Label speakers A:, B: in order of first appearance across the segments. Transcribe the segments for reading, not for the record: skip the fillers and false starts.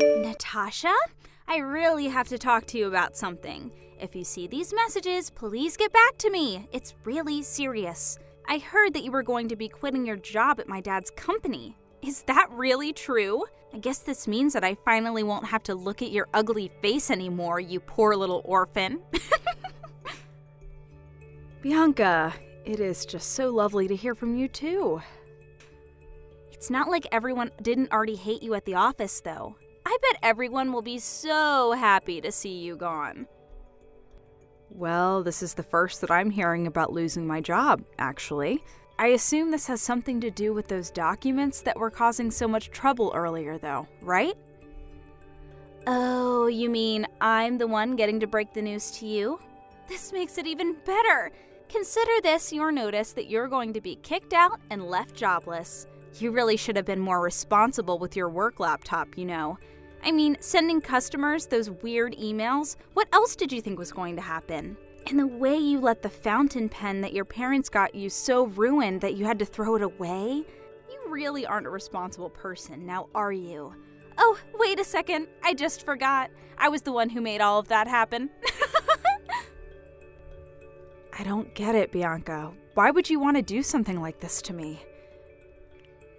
A: Natasha? I really have to talk to you about something. If you see these messages, please get back to me. It's really serious. I heard that you were going to be quitting your job at my dad's company. Is that really true? I guess this means that I finally won't have to look at your ugly face anymore, you poor little orphan.
B: Bianca, it is just so lovely to hear from you too.
A: It's not like everyone didn't already hate you at the office, though. I bet everyone will be so happy to see you gone.
B: Well, this is the first that I'm hearing about losing my job, actually. I assume this has something to do with those documents that were causing so much trouble earlier, though, right?
A: Oh, you mean I'm the one getting to break the news to you? This makes it even better. Consider this your notice that you're going to be kicked out and left jobless. You really should have been more responsible with your work laptop, you know. I mean, sending customers those weird emails, what else did you think was going to happen? And the way you let the fountain pen that your parents got you so ruined that you had to throw it away? You really aren't a responsible person, now are you? Oh, wait a second, I just forgot. I was the one who made all of that happen.
B: I don't get it, Bianca. Why would you want to do something like this to me?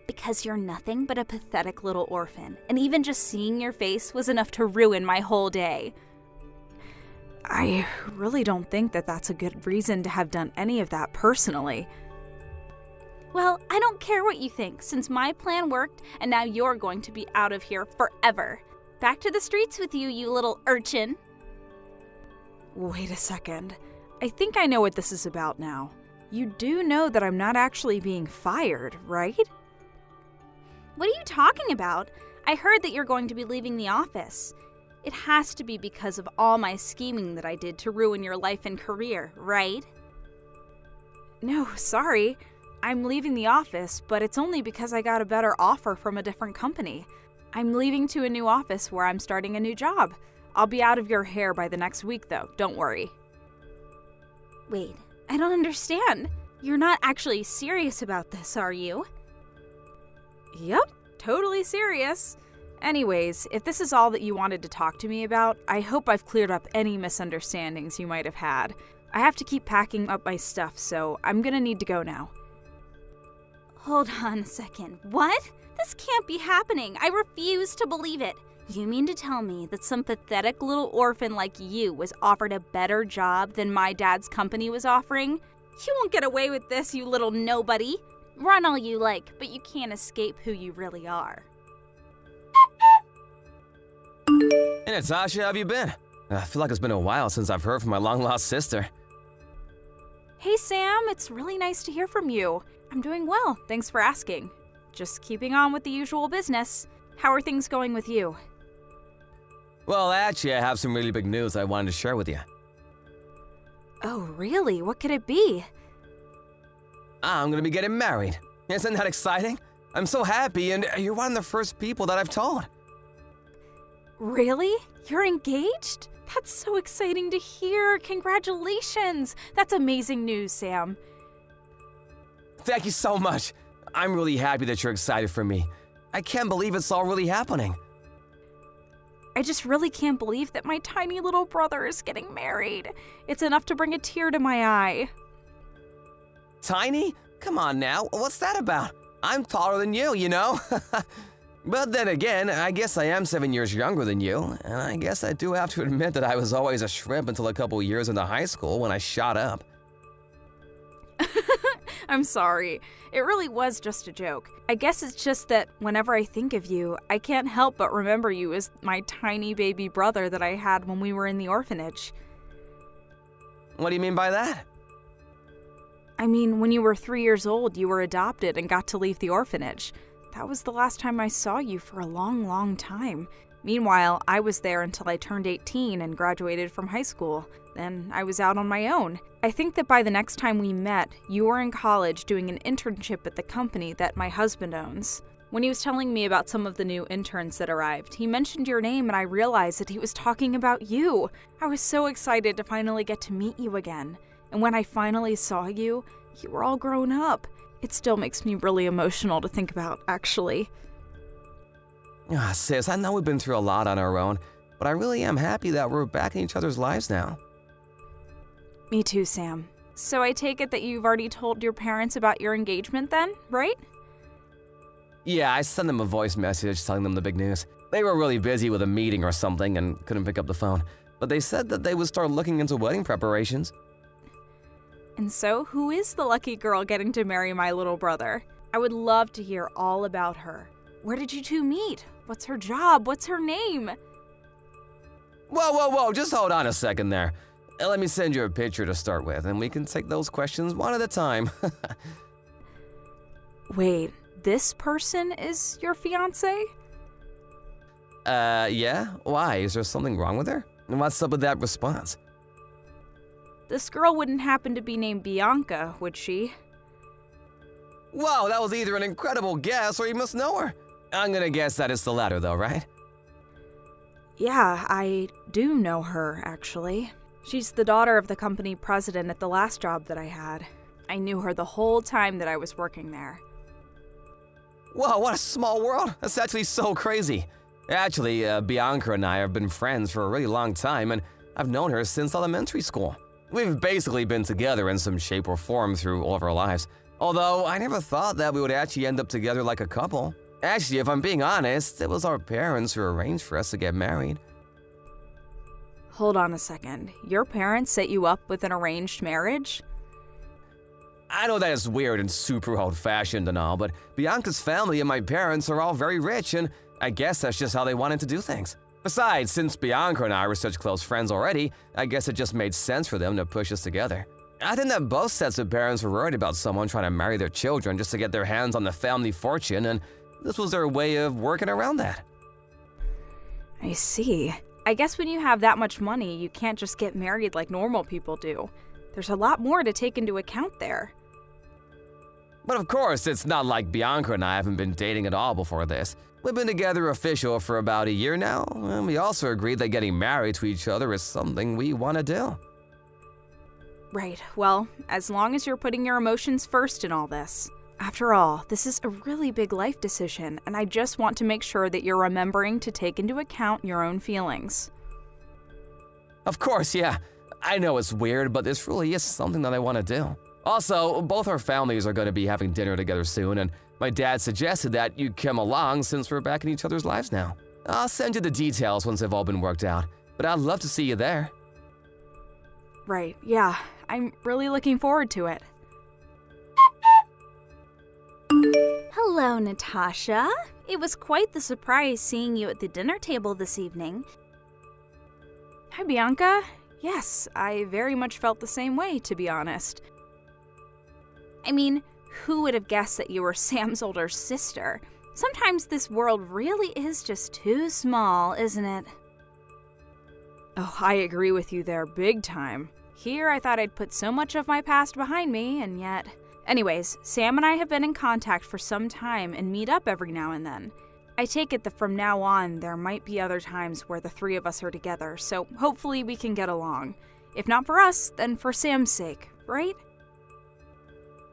A: Because you're nothing but a pathetic little orphan, and even just seeing your face was enough to ruin my whole day.
B: I really don't think that that's a good reason to have done any of that personally.
A: Well, I don't care what you think, since my plan worked, and now you're going to be out of here forever. Back to the streets with you, you little urchin.
B: Wait a second. I think I know what this is about now. You do know that I'm not actually being fired, right?
A: What are you talking about? I heard that you're going to be leaving the office. It has to be because of all my scheming that I did to ruin your life and career, right?
B: No, sorry. I'm leaving the office, but it's only because I got a better offer from a different company. I'm leaving to a new office where I'm starting a new job. I'll be out of your hair by the next week, though. Don't worry.
A: Wait, I don't understand. You're not actually serious about this, are you?
B: Yep, totally serious. Anyways, if this is all that you wanted to talk to me about, I hope I've cleared up any misunderstandings you might have had. I have to keep packing up my stuff, so I'm gonna need to go now.
A: Hold on a second. What? This can't be happening. I refuse to believe it. You mean to tell me that some pathetic little orphan like you was offered a better job than my dad's company was offering? You won't get away with this, you little nobody. Run all you like, but you can't escape who you really are.
C: Hey Natasha, how have you been? I feel like it's been a while since I've heard from my long-lost sister.
B: Hey Sam, it's really nice to hear from you. I'm doing well, thanks for asking. Just keeping on with the usual business. How are things going with you?
C: Well, actually, I have some really big news I wanted to share with you.
B: Oh, really? What could it be?
C: I'm gonna be getting married. Isn't that exciting? I'm so happy, and you're one of the first people that I've told.
B: Really? You're engaged? That's so exciting to hear. Congratulations. That's amazing news, Sam.
C: Thank you so much. I'm really happy that you're excited for me. I can't believe it's all really happening.
B: I just really can't believe that my tiny little brother is getting married. It's enough to bring a tear to my eye.
C: Tiny? Come on now, what's that about? I'm taller than you, you know? But then again, I guess I am 7 years younger than you, and I guess I do have to admit that I was always a shrimp until a couple years into high school when I shot up.
B: I'm sorry. It really was just a joke. I guess it's just that whenever I think of you, I can't help but remember you as my tiny baby brother that I had when we were in the orphanage.
C: What do you mean by that?
B: I mean, when you were 3 years old, you were adopted and got to leave the orphanage. That was the last time I saw you for a long, long time. Meanwhile, I was there until I turned 18 and graduated from high school. Then I was out on my own. I think that by the next time we met, you were in college doing an internship at the company that my husband owns. When he was telling me about some of the new interns that arrived, he mentioned your name and I realized that he was talking about you. I was so excited to finally get to meet you again. And when I finally saw you, you were all grown up. It still makes me really emotional to think about, actually.
C: Sis, I know we've been through a lot on our own, but I really am happy that we're back in each other's lives now.
B: Me too, Sam. So I take it that you've already told your parents about your engagement then, right?
C: Yeah, I sent them a voice message telling them the big news. They were really busy with a meeting or something and couldn't pick up the phone, but they said that they would start looking into wedding preparations.
B: And so, who is the lucky girl getting to marry my little brother? I would love to hear all about her. Where did you two meet? What's her job? What's her name?
C: Whoa, just hold on a second there. Let me send you a picture to start with, and we can take those questions one at a time.
B: Wait, this person is your fiancé?
C: Yeah? Why? Is there something wrong with her? And what's up with that response?
B: This girl wouldn't happen to be named Bianca, would she?
C: Whoa, that was either an incredible guess or you must know her. I'm gonna guess that it's the latter though, right?
B: Yeah, I do know her, actually. She's the daughter of the company president at the last job that I had. I knew her the whole time that I was working there.
C: Whoa, what a small world. That's actually so crazy. Actually, Bianca and I have been friends for a really long time, and I've known her since elementary school. We've basically been together in some shape or form through all of our lives. Although, I never thought that we would actually end up together like a couple. Actually, if I'm being honest, it was our parents who arranged for us to get married.
B: Hold on a second. Your parents set you up with an arranged marriage?
C: I know that it's weird and super old-fashioned and all, but Bianca's family and my parents are all very rich, and I guess that's just how they wanted to do things. Besides, since Bianca and I were such close friends already, I guess it just made sense for them to push us together. I think that both sets of parents were worried about someone trying to marry their children just to get their hands on the family fortune, and this was their way of working around that.
B: I see. I guess when you have that much money, you can't just get married like normal people do. There's a lot more to take into account there.
C: But of course, it's not like Bianca and I haven't been dating at all before this. We've been together official for about a year now, and we also agreed that getting married to each other is something we want to do.
B: Right, well, as long as you're putting your emotions first in all this. After all, this is a really big life decision, and I just want to make sure that you're remembering to take into account your own feelings.
C: Of course, yeah. I know it's weird, but this really is something that I want to do. Also, both our families are going to be having dinner together soon, and my dad suggested that you come along since we're back in each other's lives now. I'll send you the details once they've all been worked out, but I'd love to see you there.
B: Right, yeah. I'm really looking forward to it.
A: Hello, Natasha. It was quite the surprise seeing you at the dinner table this evening.
B: Hi, Bianca. Yes, I very much felt the same way, to be honest.
A: I mean, who would have guessed that you were Sam's older sister? Sometimes this world really is just too small, isn't it?
B: Oh, I agree with you there big time. Here, I thought I'd put so much of my past behind me, and yet... Anyways, Sam and I have been in contact for some time and meet up every now and then. I take it that from now on, there might be other times where the three of us are together, so hopefully we can get along. If not for us, then for Sam's sake, right?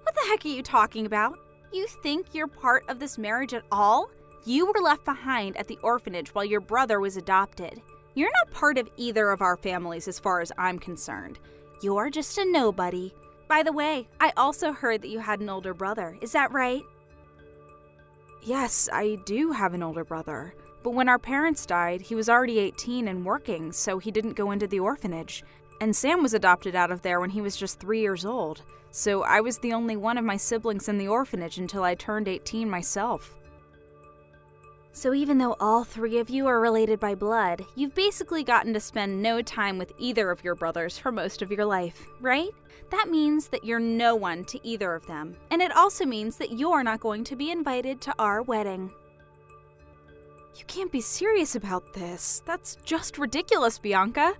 A: What the heck are you talking about? You think you're part of this marriage at all? You were left behind at the orphanage while your brother was adopted. You're not part of either of our families as far as I'm concerned. You're just a nobody. By the way, I also heard that you had an older brother. Is that right?
B: Yes, I do have an older brother. But when our parents died, he was already 18 and working, so he didn't go into the orphanage. And Sam was adopted out of there when he was just 3 years old. So I was the only one of my siblings in the orphanage until I turned 18 myself.
A: So even though all three of you are related by blood, you've basically gotten to spend no time with either of your brothers for most of your life, right? That means that you're no one to either of them. And it also means that you're not going to be invited to our wedding.
B: You can't be serious about this. That's just ridiculous, Bianca.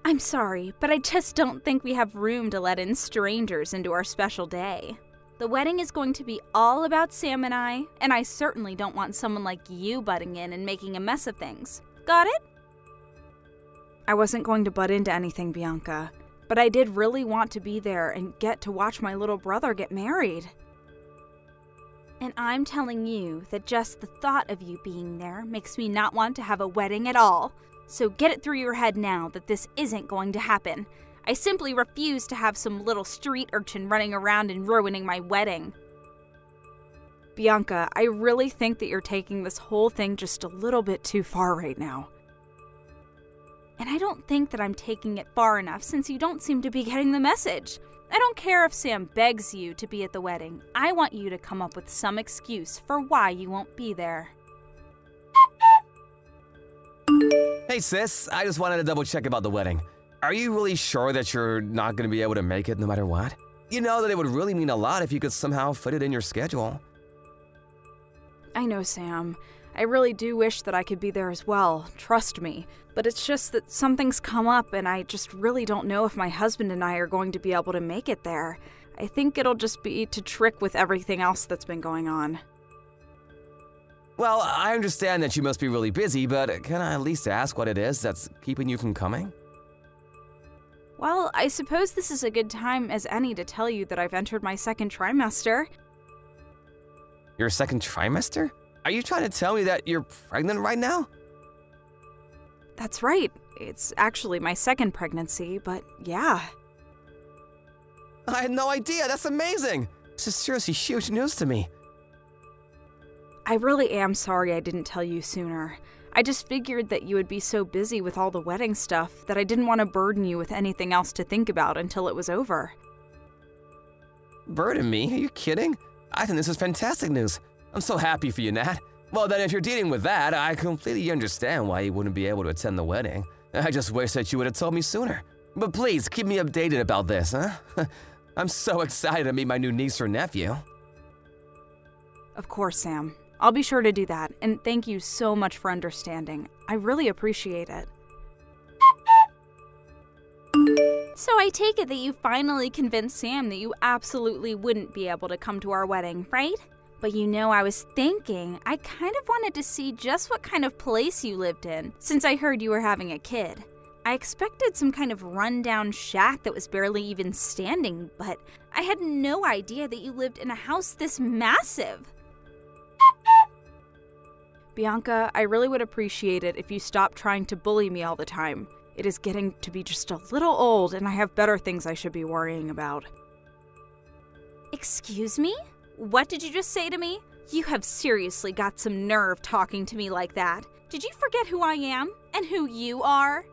A: I'm sorry, but I just don't think we have room to let in strangers into our special day. The wedding is going to be all about Sam and I certainly don't want someone like you butting in and making a mess of things. Got it?
B: I wasn't going to butt into anything, Bianca, but I did really want to be there and get to watch my little brother get married.
A: And I'm telling you that just the thought of you being there makes me not want to have a wedding at all. So get it through your head now that this isn't going to happen. I simply refuse to have some little street urchin running around and ruining my wedding.
B: Bianca, I really think that you're taking this whole thing just a little bit too far right now.
A: And I don't think that I'm taking it far enough since you don't seem to be getting the message. I don't care if Sam begs you to be at the wedding. I want you to come up with some excuse for why you won't be there.
C: Hey sis, I just wanted to double check about the wedding. Are you really sure that you're not going to be able to make it no matter what? You know that it would really mean a lot if you could somehow fit it in your schedule.
B: I know, Sam. I really do wish that I could be there as well, trust me. But it's just that something's come up and I just really don't know if my husband and I are going to be able to make it there. I think it'll just be to trick with everything else that's been going on.
C: Well, I understand that you must be really busy, but can I at least ask what it is that's keeping you from coming?
B: Well, I suppose this is a good time as any to tell you that I've entered my second trimester.
C: Your second trimester? Are you trying to tell me that you're pregnant right now?
B: That's right. It's actually my second pregnancy, but yeah.
C: I had no idea. That's amazing. This is seriously huge news to me.
B: I really am sorry I didn't tell you sooner. I just figured that you would be so busy with all the wedding stuff that I didn't want to burden you with anything else to think about until it was over.
C: Burden me? Are you kidding? I think this is fantastic news. I'm so happy for you, Nat. Well, then if you're dealing with that, I completely understand why you wouldn't be able to attend the wedding. I just wish that you would have told me sooner. But please, keep me updated about this, huh? I'm so excited to meet my new niece or nephew.
B: Of course, Sam. I'll be sure to do that, and thank you so much for understanding. I really appreciate it.
A: So I take it that you finally convinced Sam that you absolutely wouldn't be able to come to our wedding, right? But you know, I was thinking, I kind of wanted to see just what kind of place you lived in, since I heard you were having a kid. I expected some kind of rundown shack that was barely even standing, but I had no idea that you lived in a house this massive.
B: Bianca, I really would appreciate it if you stopped trying to bully me all the time. It is getting to be just a little old, and I have better things I should be worrying about.
A: Excuse me? What did you just say to me? You have seriously got some nerve talking to me like that. Did you forget who I am and who you are?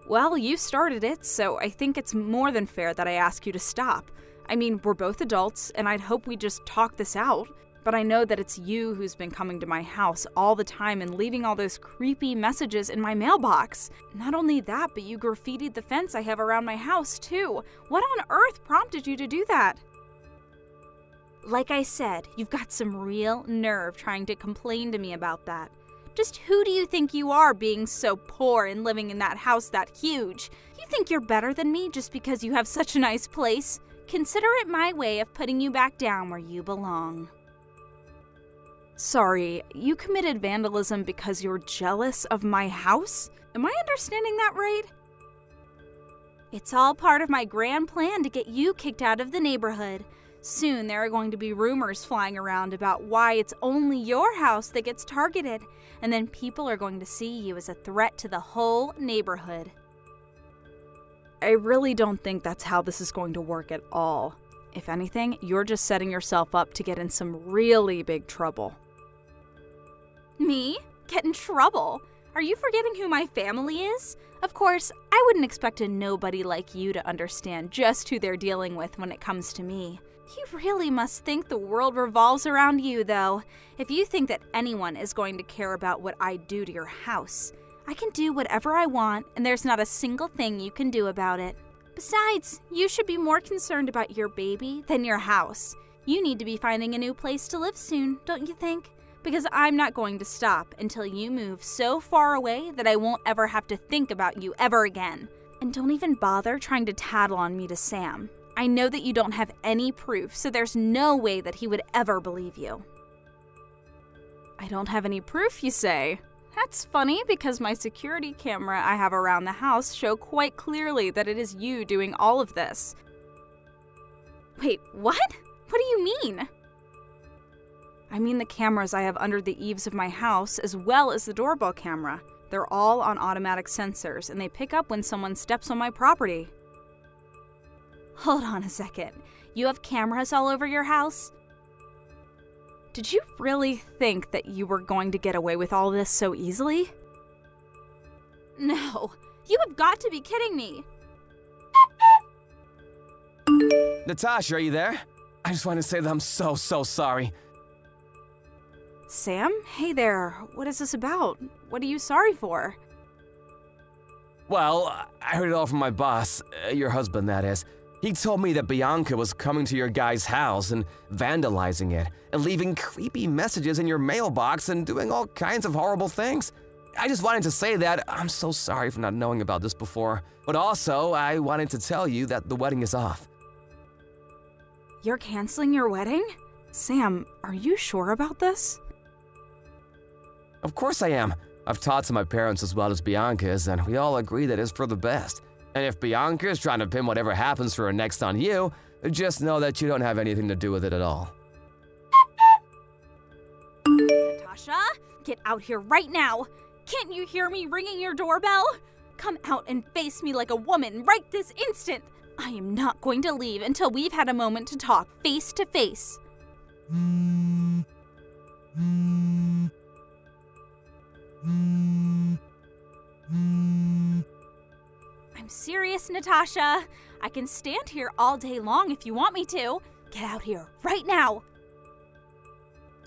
B: Well, you started it, so I think it's more than fair that I ask you to stop. I mean, we're both adults, and I'd hope we just talk this out. But I know that it's you who's been coming to my house all the time and leaving all those creepy messages in my mailbox. Not only that, but you graffitied the fence I have around my house, too. What on earth prompted you to do that?
A: Like I said, you've got some real nerve trying to complain to me about that. Just who do you think you are being so poor and living in that house that huge? You think you're better than me just because you have such a nice place? Consider it my way of putting you back down where you belong.
B: Sorry, you committed vandalism because you're jealous of my house? Am I understanding that right?
A: It's all part of my grand plan to get you kicked out of the neighborhood. Soon there are going to be rumors flying around about why it's only your house that gets targeted, and then people are going to see you as a threat to the whole neighborhood.
B: I really don't think that's how this is going to work at all. If anything, you're just setting yourself up to get in some really big trouble.
A: Me? Get in trouble? Are you forgetting who my family is? Of course, I wouldn't expect a nobody like you to understand just who they're dealing with when it comes to me. You really must think the world revolves around you, though. If you think that anyone is going to care about what I do to your house, I can do whatever I want, and there's not a single thing you can do about it. Besides, you should be more concerned about your baby than your house. You need to be finding a new place to live soon, don't you think? Because I'm not going to stop until you move so far away that I won't ever have to think about you ever again. And don't even bother trying to tattle on me to Sam. I know that you don't have any proof, so there's no way that he would ever believe you.
B: I don't have any proof, you say? That's funny because my security camera I have around the house show quite clearly that it is you doing all of this.
A: Wait, what? What do you mean?
B: I mean the cameras I have under the eaves of my house, as well as the doorbell camera. They're all on automatic sensors, and they pick up when someone steps on my property.
A: Hold on a second. You have cameras all over your house?
B: Did you really think that you were going to get away with all this so easily?
A: No. You have got to be kidding me.
C: Natasha, are you there? I just want to say that I'm so sorry.
B: Sam? Hey there. What is this about? What are you sorry for?
C: Well, I heard it all from my boss, your husband, that is. He told me that Bianca was coming to your guy's house and vandalizing it, and leaving creepy messages in your mailbox and doing all kinds of horrible things. I just wanted to say that I'm so sorry for not knowing about this before, but also I wanted to tell you that the wedding is off.
B: You're canceling your wedding? Sam, are you sure about this?
C: Of course I am. I've talked to my parents as well as Bianca's, and we all agree that it's for the best. And if Bianca is trying to pin whatever happens for her next on you, just know that you don't have anything to do with it at all.
A: Natasha, get out here right now. Can't you hear me ringing your doorbell? Come out and face me like a woman right this instant. I am not going to leave until we've had a moment to talk face to face. I'm serious, Natasha. I can stand here all day long if you want me to. Get out here right now.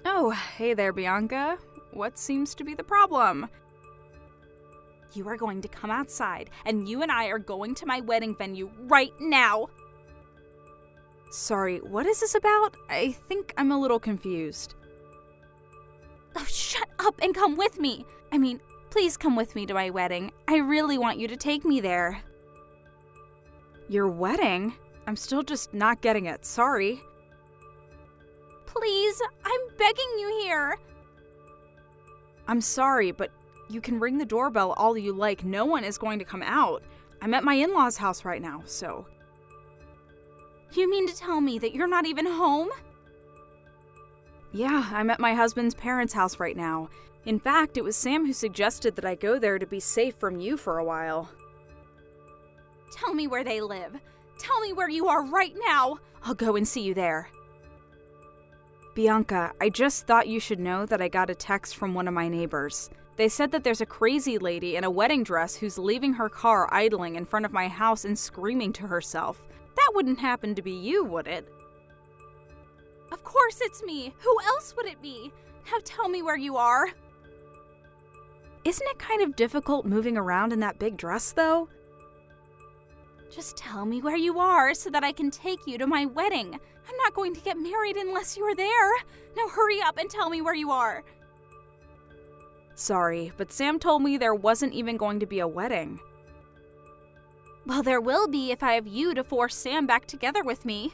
B: Oh, hey there, Bianca. What seems to be the problem?
A: You are going to come outside, and you and I are going to my wedding venue right now.
B: Sorry, what is this about? I think I'm a little confused.
A: Oh, shut up and come with me. I mean, please come with me to my wedding. I really want you to take me there.
B: Your wedding? I'm still just not getting it. Sorry.
A: Please, I'm begging you here.
B: I'm sorry, but you can ring the doorbell all you like. No one is going to come out. I'm at my in-laws' house right now, so...
A: You mean to tell me that you're not even home?
B: Yeah, I'm at my husband's parents' house right now. In fact, it was Sam who suggested that I go there to be safe from you for a while.
A: Tell me where they live. Tell me where you are right now. I'll go and see you there.
B: Bianca, I just thought you should know that I got a text from one of my neighbors. They said that there's a crazy lady in a wedding dress who's leaving her car idling in front of my house and screaming to herself. That wouldn't happen to be you, would it?
A: Of course it's me. Who else would it be? Now tell me where you are.
B: Isn't it kind of difficult moving around in that big dress, though?
A: Just tell me where you are so that I can take you to my wedding. I'm not going to get married unless you're there. Now hurry up and tell me where you are.
B: Sorry, but Sam told me there wasn't even going to be a wedding.
A: Well, there will be if I have you to force Sam back together with me.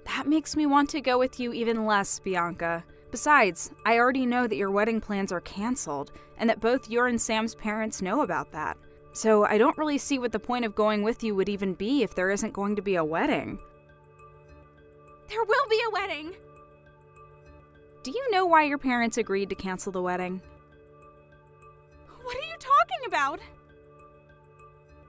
B: That makes me want to go with you even less, Bianca. Besides, I already know that your wedding plans are canceled, and that both your and Sam's parents know about that. So I don't really see what the point of going with you would even be if there isn't going to be a wedding.
A: There will be a wedding!
B: Do you know why your parents agreed to cancel the wedding?
A: What are you talking about?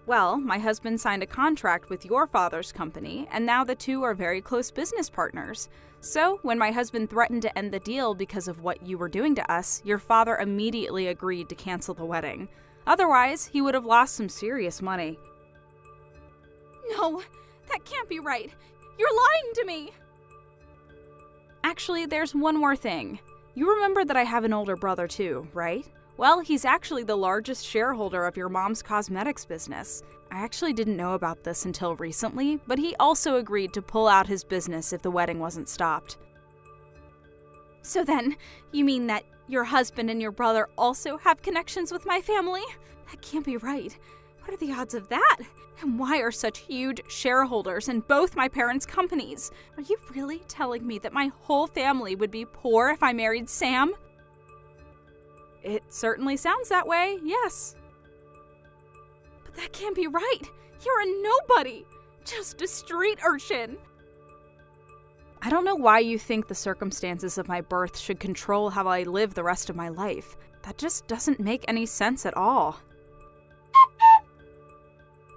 B: Well, my husband signed a contract with your father's company, and now the two are very close business partners. So, when my husband threatened to end the deal because of what you were doing to us, your father immediately agreed to cancel the wedding. Otherwise, he would have lost some serious money.
A: No, that can't be right. You're lying to me.
B: Actually, there's one more thing. You remember that I have an older brother too, right? Well, he's actually the largest shareholder of your mom's cosmetics business. I actually didn't know about this until recently, but he also agreed to pull out his business if the wedding wasn't stopped.
A: So then, you mean that your husband and your brother also have connections with my family? That can't be right. What are the odds of that? And why are such huge shareholders in both my parents' companies? Are you really telling me that my whole family would be poor if I married Sam?
B: It certainly sounds that way, yes.
A: But that can't be right. You're a nobody. Just a street urchin.
B: I don't know why you think the circumstances of my birth should control how I live the rest of my life. That just doesn't make any sense at all.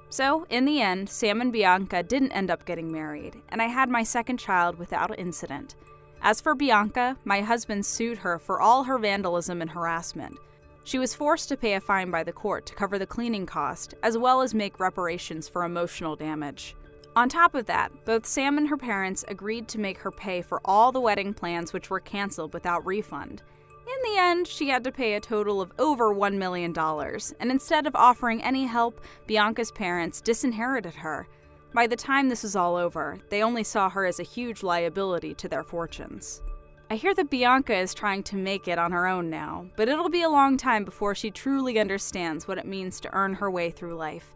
B: So, in the end, Sam and Bianca didn't end up getting married, and I had my second child without incident. As for Bianca, my husband sued her for all her vandalism and harassment. She was forced to pay a fine by the court to cover the cleaning cost, as well as make reparations for emotional damage. On top of that, both Sam and her parents agreed to make her pay for all the wedding plans which were canceled without refund. In the end, she had to pay a total of over $1 million, and instead of offering any help, Bianca's parents disinherited her. By the time this was all over, they only saw her as a huge liability to their fortunes. I hear that Bianca is trying to make it on her own now, but it'll be a long time before she truly understands what it means to earn her way through life.